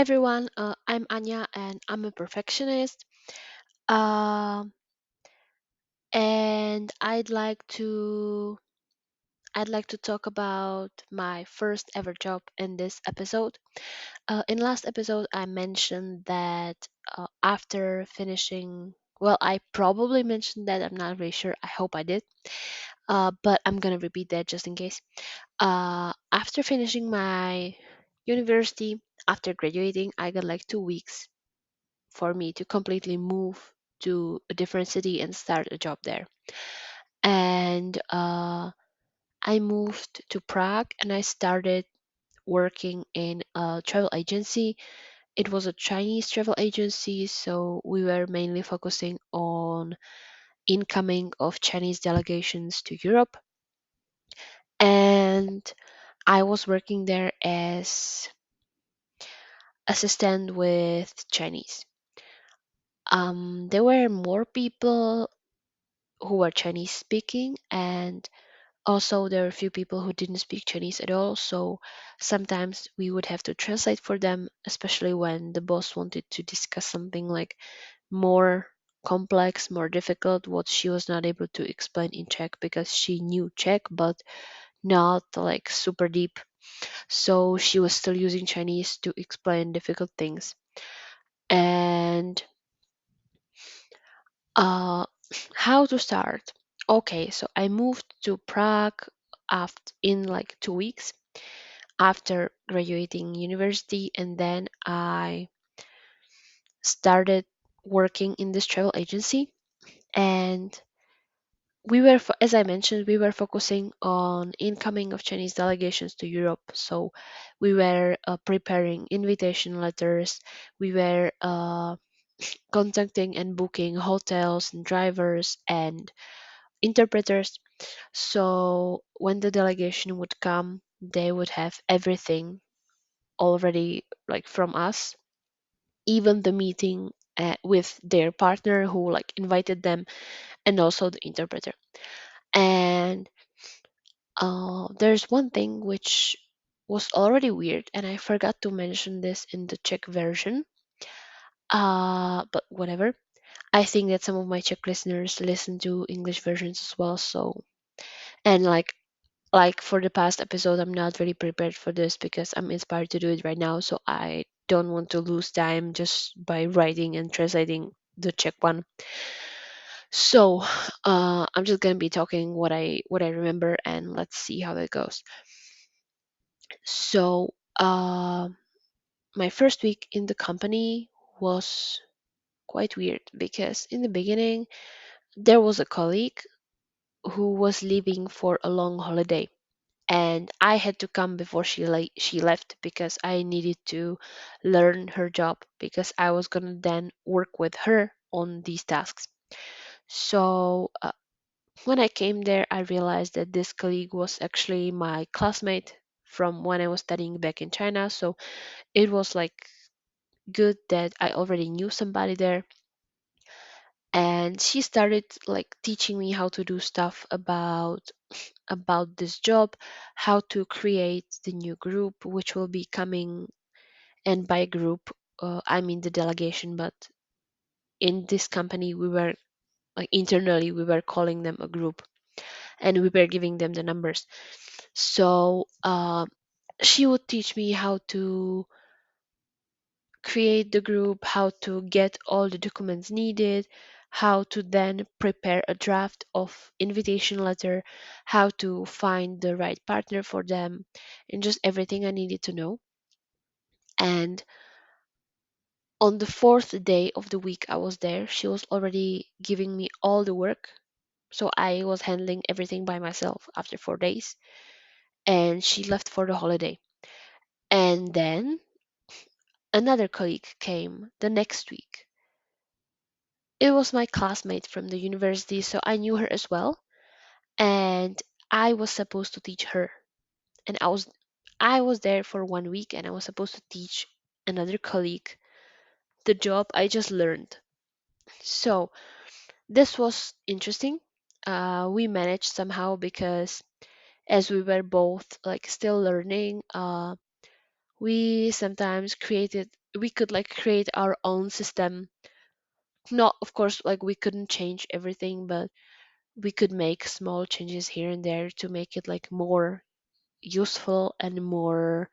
everyone, I'm Anya and I'm a perfectionist. Um, and I'd like to talk about my first ever job in this episode. In last episode, I mentioned that after finishing, well, I probably mentioned that. I'm not really sure. I hope I did. But I'm gonna repeat that just in case. After finishing my university, after graduating, I got like 2 weeks for me to completely move to a different city and start a job there. And I moved to Prague and I started working in a travel agency. It was a Chinese travel agency, so we were mainly focusing on incoming of Chinese delegations to Europe. And I was working there as assistant with Chinese. There were more people who were Chinese speaking, and also there were a few people who didn't speak Chinese at all. So sometimes we would have to translate for them, especially when the boss wanted to discuss something like more complex, more difficult, what she was not able to explain in Czech because she knew Czech, but not like super deep. So she was still using Chinese to explain difficult things. And Uh, how to start? Okay, so I moved to Prague after in like 2 weeks after graduating university, and then I started working in this travel agency. And as I mentioned, we were focusing on incoming of Chinese delegations to Europe. So we were preparing invitation letters. We were contacting and booking hotels and drivers and interpreters. So when the delegation would come, they would have everything already like from us, even the meeting with their partner who like invited them, and also the interpreter. And there's one thing which was already weird, and I forgot to mention this in the Czech version. But whatever. I think that some of my Czech listeners listen to English versions as well. So and like for the past episode, I'm not really prepared for this because I'm inspired to do it right now, so I don't want to lose time just by writing and translating the Czech one. So I'm just gonna be talking what I remember, and let's see how that goes. So my first week in the company was quite weird because in the beginning there was a colleague who was leaving for a long holiday, and I had to come before she left because I needed to learn her job because I was gonna then work with her on these tasks. So when I came there, I realized that this colleague was actually my classmate from when I was studying back in China. So it was like good that I already knew somebody there. And she started like teaching me how to do stuff about this job, how to create the new group which will be coming. And by group, I mean the delegation, but in this company, we were like internally, we were calling them a group and we were giving them the numbers. So she would teach me how to create the group, how to get all the documents needed, how to then prepare a draft of invitation letter, how to find the right partner for them, and just everything I needed to know. And on the fourth day of the week I was there, she was already giving me all the work. So I was handling everything by myself after 4 days. And she left for the holiday. And then another colleague came the next week. It was my classmate from the university, so I knew her as well. And I was supposed to teach her. And I was there for 1 week and I was supposed to teach another colleague the job I just learned. So this was interesting. We managed somehow because as we were both like still learning, We sometimes created we could like create our own system. Not, of course, like we couldn't change everything, but we could make small changes here and there to make it like more useful and more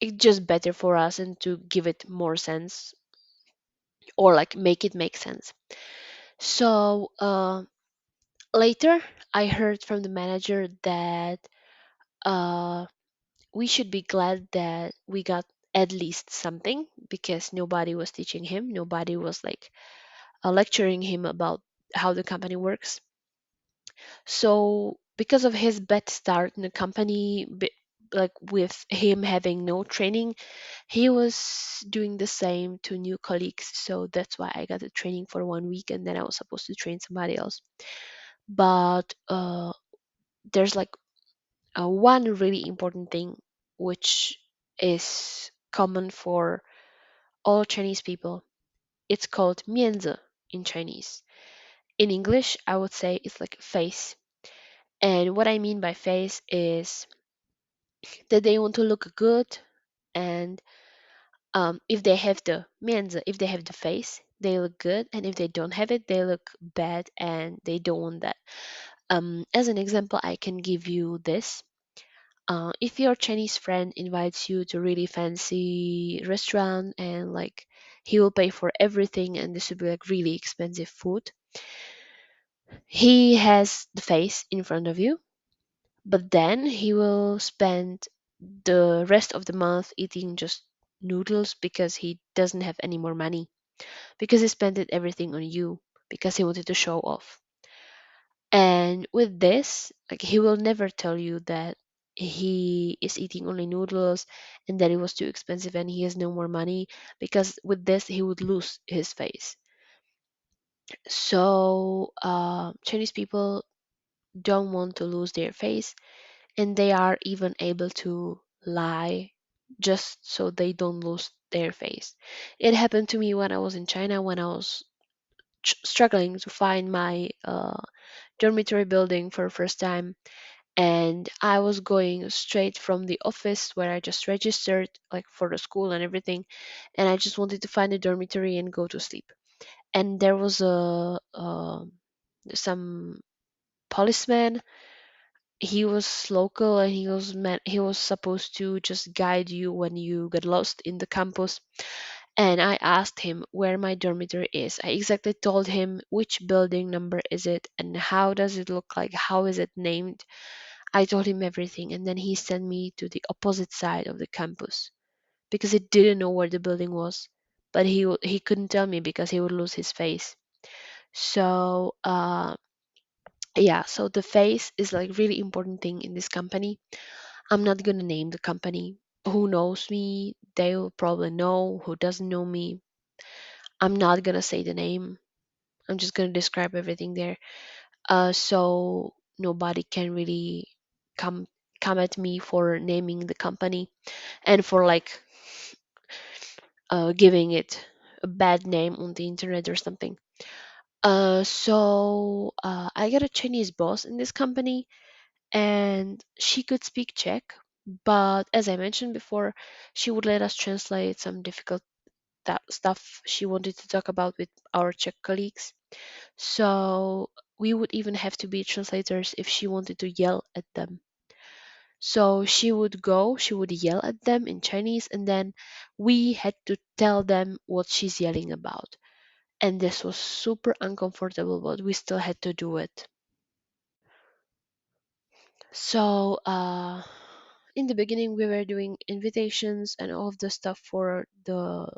it just better for us and to give it more sense or like make it make sense. So later I heard from the manager that uh, we should be glad that we got at least something because nobody was teaching him, nobody was like lecturing him about how the company works. So because of his bad start in the company, like with him having no training, he was doing the same to new colleagues. So that's why I got the training for 1 week, and then I was supposed to train somebody else. But there's like one really important thing which is common for all Chinese people. It's called 面子 in Chinese. In English, I would say it's like face. And what I mean by face is that they want to look good, and if they have the 面子, if they have the face, they look good, and if they don't have it, they look bad, and they don't want that. As an example, I can give you this. If your Chinese friend invites you to really fancy restaurant and like he will pay for everything and this will be like really expensive food, he has the face in front of you, but then he will spend the rest of the month eating just noodles because he doesn't have any more money because he spent it everything on you because he wanted to show off. And with this, like he will never tell you that he is eating only noodles and that it was too expensive and he has no more money because with this he would lose his face. So Chinese people don't want to lose their face, and they are even able to lie just so they don't lose their face. It happened to me when I was in China when I was struggling to find my dormitory building for the first time, and I was going straight from the office where I just registered like for the school and everything, and I just wanted to find a dormitory and go to sleep. And there was a some policeman. He was local and he was supposed to just guide you when you get lost in the campus. And I asked him where my dormitory is. I exactly told him which building number is it and how does it look like, how is it named. I told him everything, and then he sent me to the opposite side of the campus because he didn't know where the building was, but he couldn't tell me because he would lose his face. So yeah, so the face is like really important thing in this company. I'm not gonna name the company. Who knows me, they will probably know. Who doesn't know me, I'm not gonna say the name. I'm just gonna describe everything there. So nobody can really come come at me for naming the company and for like giving it a bad name on the internet or something. So I got a Chinese boss in this company, and she could speak Czech, but as I mentioned before, she would let us translate some difficult stuff she wanted to talk about with our Czech colleagues. So we would even have to be translators if she wanted to yell at them. So she would yell at them in Chinese, and then we had to tell them what she's yelling about. And this was super uncomfortable, but we still had to do it. So, in the beginning, we were doing invitations and all of the stuff for the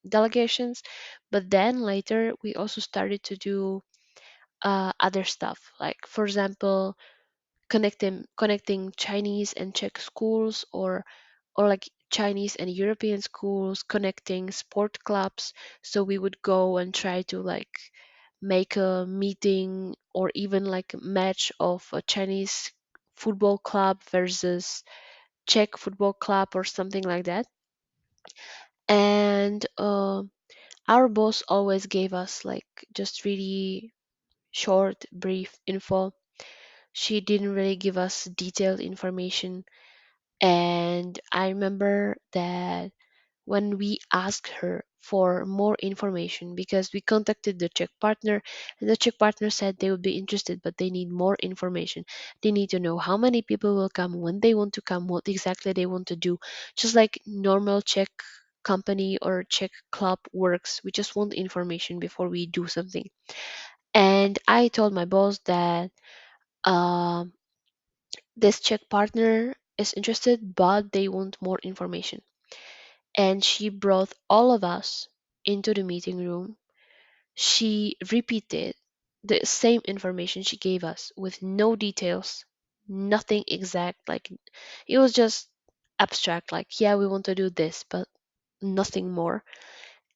delegations, but then later we also started to do other stuff. Like, for example, connecting Chinese and Czech schools, or like Chinese and European schools, connecting sport clubs. So we would go and try to like make a meeting or even like a match of a Chinese football club versus Czech football club or something like that. And our boss always gave us like just really short, brief info. She didn't really give us detailed information. And I remember that when we asked her for more information, because we contacted the Czech partner and the Czech partner said they would be interested, but they need more information. They need to know how many people will come, when they want to come, what exactly they want to do, just like normal Czech company or Czech club works. We just want information before we do something. And I told my boss that um, this Czech partner is interested, but they want more information. And she brought all of us into the meeting room. She repeated the same information she gave us with no details, nothing exact. Like it was just abstract, like, yeah, we want to do this, but nothing more.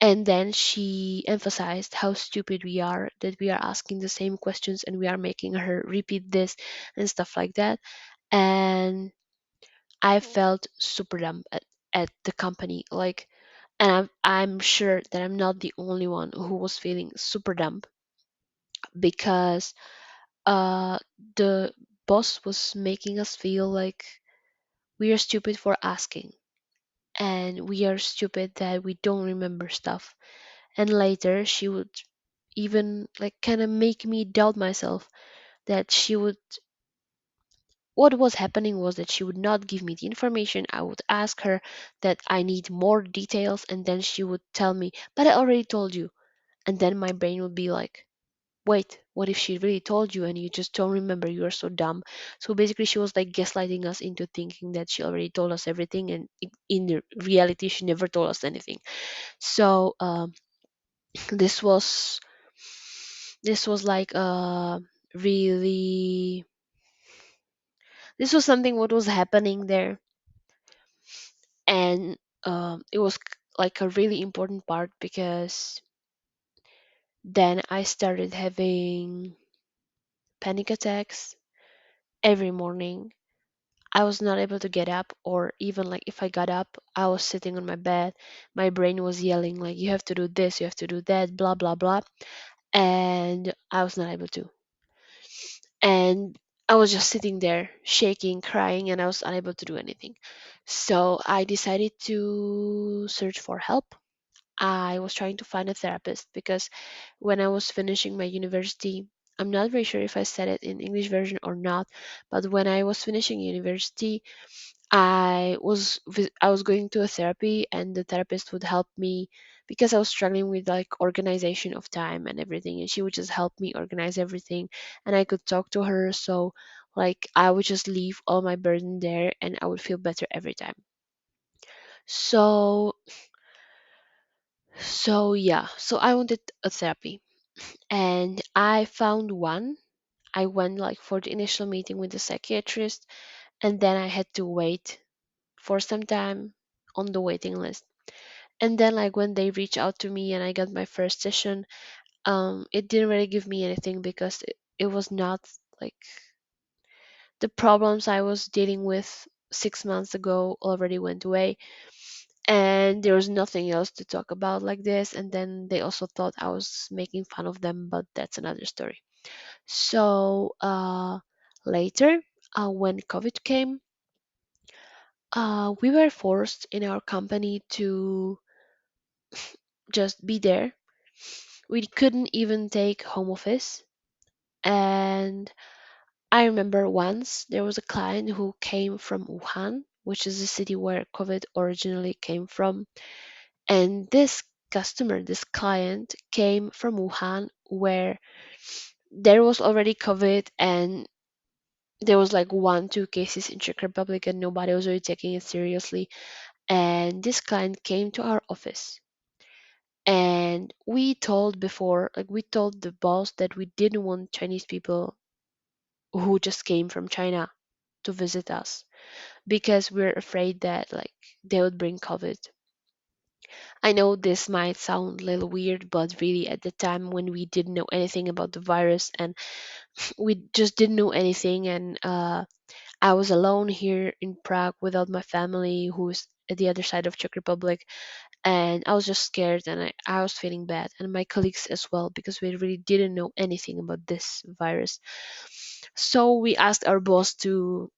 And then she emphasized how stupid we are, that we are asking the same questions and we are making her repeat this and stuff like that. And I felt super dumb at the company. Like, and I'm sure that I'm not the only one who was feeling super dumb because uh, the boss was making us feel like we are stupid for asking and we are stupid that we don't remember stuff. And later she would even like kind of make me doubt myself, that she would, what was happening was that she would not give me the information. I would ask her that I need more details, and then she would tell me, but I already told you. And then my brain would be like, wait, what if she really told you and you just don't remember? You are so dumb. So basically, she was like gaslighting us into thinking that she already told us everything, and in the reality, she never told us anything. So this was this was like really, this was something what was happening there. And it was like a really important part, because then I started having panic attacks every morning. I was not able to get up, or even like if I got up, I was sitting on my bed. My brain was yelling, like, you have to do this, you have to do that, blah, blah, blah. And I was not able to. And I was just sitting there, shaking, crying, and I was unable to do anything. So I decided to search for help. I was trying to find a therapist because when I was finishing my university, I'm not very sure if I said it in English version or not, but when I was finishing university, I was going to a therapy, and the therapist would help me because I was struggling with like organization of time and everything, and she would just help me organize everything, and I could talk to her. So like I would just leave all my burden there, and I would feel better every time. So so I wanted a therapy, and I found one. I went like for the initial meeting with the psychiatrist, and then I had to wait for some time on the waiting list. And then like when they reached out to me and I got my first session, it didn't really give me anything because it was not like the problems I was dealing with 6 months ago already went away, and there was nothing else to talk about like this. And then they also thought I was making fun of them, but that's another story. So later, when COVID came, we were forced in our company to just be there. We couldn't even take home office. And I remember once there was a client who came from Wuhan, which is the city where COVID originally came from. And this customer, this client, came from Wuhan, where there was already COVID, and there was like one, two cases in Czech Republic, and nobody was really taking it seriously. And this client came to our office, and we told before, like we told the boss that we didn't want Chinese people who just came from China to visit us, because we're afraid that like they would bring COVID. I know this might sound a little weird, but really at the time when we didn't know anything about the virus, and we just didn't know anything, and I was alone here in Prague without my family who's at the other side of Czech Republic, and I was just scared, and I was feeling bad, and my colleagues as well, because we really didn't know anything about this virus. So we asked our boss to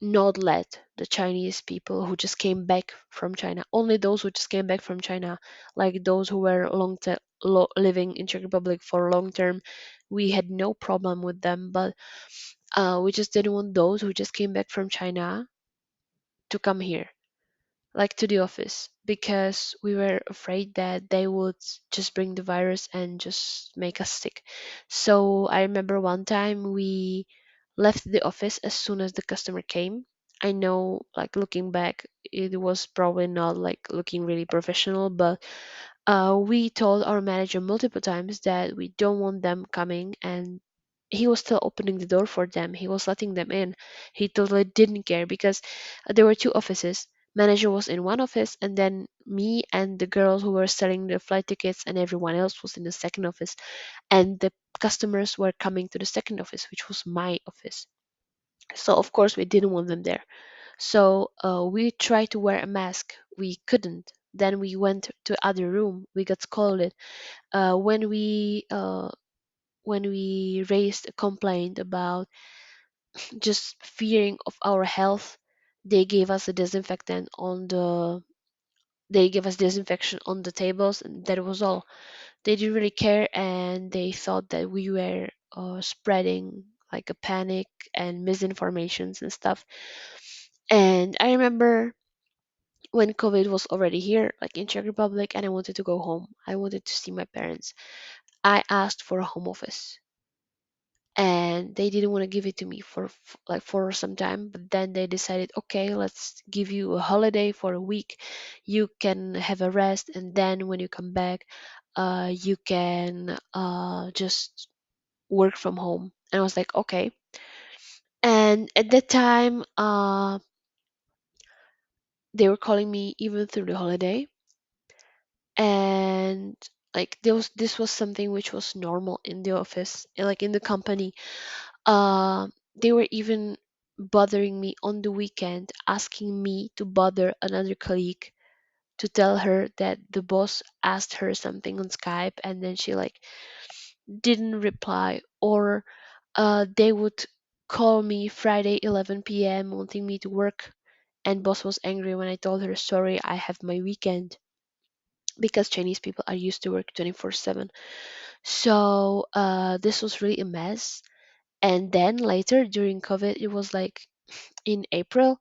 not let the Chinese people who just came back from China, only those who just came back from China, like those who were living in Czech Republic for long term, we had no problem with them. But we just didn't want those who just came back from China to come here, like to the office, because we were afraid that they would just bring the virus and just make us sick. So I remember one time we left the office as soon as the customer came. I know, like looking back, it was probably not like looking really professional, but we told our manager multiple times that we don't want them coming, and he was still opening the door for them. He was letting them in. He totally didn't care because there were two offices. Manager was in one office, and then me and the girls who were selling the flight tickets and everyone else was in the second office. And the customers were coming to the second office, which was my office. So of course we didn't want them there. So we tried to wear a mask. We couldn't. Then we went to other room. We got scolded. When we raised a complaint about just fearing of our health, they gave us a disinfectant on the. They gave us disinfection on the tables, and that was all. They didn't really care, and they thought that we were spreading like a panic and misinformations and stuff. And I remember when COVID was already here, like in Czech Republic, and I wanted to go home. I wanted to see my parents. I asked for a home office, and they didn't want to give it to me for some time. But then they decided, okay, let's give you a holiday for a week. You can have a rest, and then when you come back, you can just work from home. And I was like, okay. And at that time, they were calling me even through the holiday, and like this was something which was normal in the office, like in the company. They were even bothering me on the weekend, asking me to bother another colleague to tell her that the boss asked her something on Skype, and then she like didn't reply. Or they would call me Friday 11 p.m. wanting me to work, and boss was angry when I told her, sorry, I have my weekend, because Chinese people are used to work 24/7. So this was really a mess. And then later during COVID, it was like in April,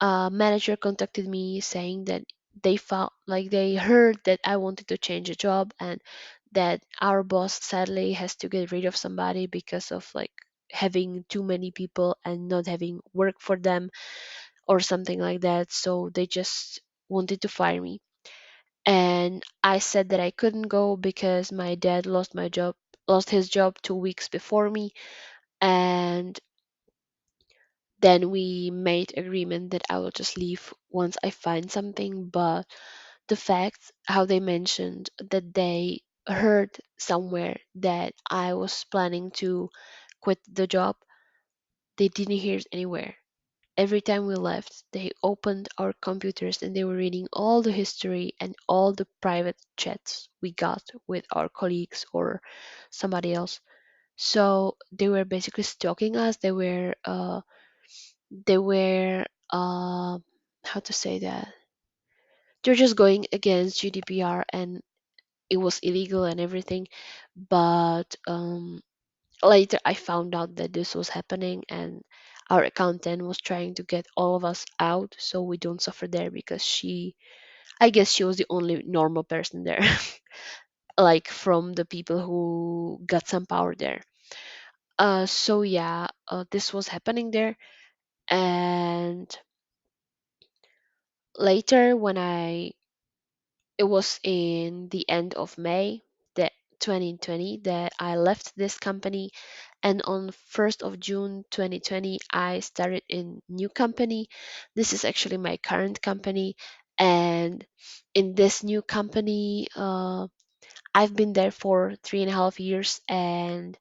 a manager contacted me saying that they found, like they heard that I wanted to change a job, and that our boss sadly has to get rid of somebody because of like having too many people and not having work for them or something like that. So they just wanted to fire me. And I said that I couldn't go because my dad lost his job 2 weeks before me. And then we made agreement that I will just leave once I find something. But the fact how they mentioned that they heard somewhere that I was planning to quit the job, they didn't hear it anywhere. Every time we left, they opened our computers and they were reading all the history and all the private chats we got with our colleagues or somebody else. So they were basically stalking us. They were how to say that? They're just going against GDPR, and it was illegal and everything. But later I found out that this was happening, and our accountant was trying to get all of us out so we don't suffer there, because I guess she was the only normal person there, like from the people who got some power there. So yeah, this was happening there. And later, when I it was in the end of May that 2020 that I left this company, and on 1st of June 2020 I started in new company. This is actually my current company, and in this new company, I've been there for 3.5 years, and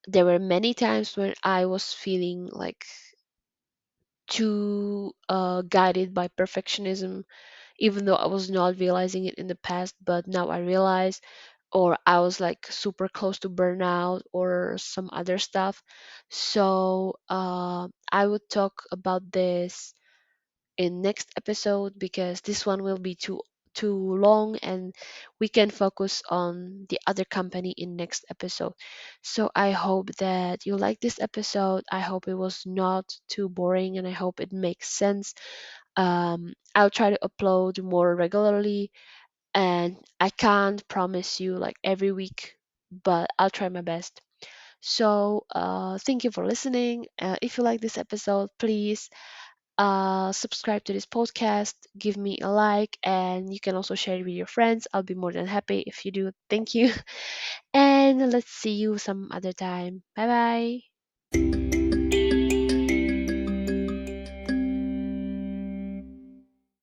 there were many times when I was feeling like too guided by perfectionism, even though I was not realizing it in the past. But now I realize or I was like super close to burnout or some other stuff. So I would talk about this in next episode because this one will be too long, and we can focus on the other company in next episode. So I hope that you like this episode. I hope it was not too boring, and I hope it makes sense. I'll try to upload more regularly, and I can't promise you like every week, but I'll try my best. So thank you for listening. If you like this episode, please subscribe to this podcast, give me a like, and you can also share it with your friends. I'll be more than happy if you do. Thank you. And let's see you some other time. Bye bye.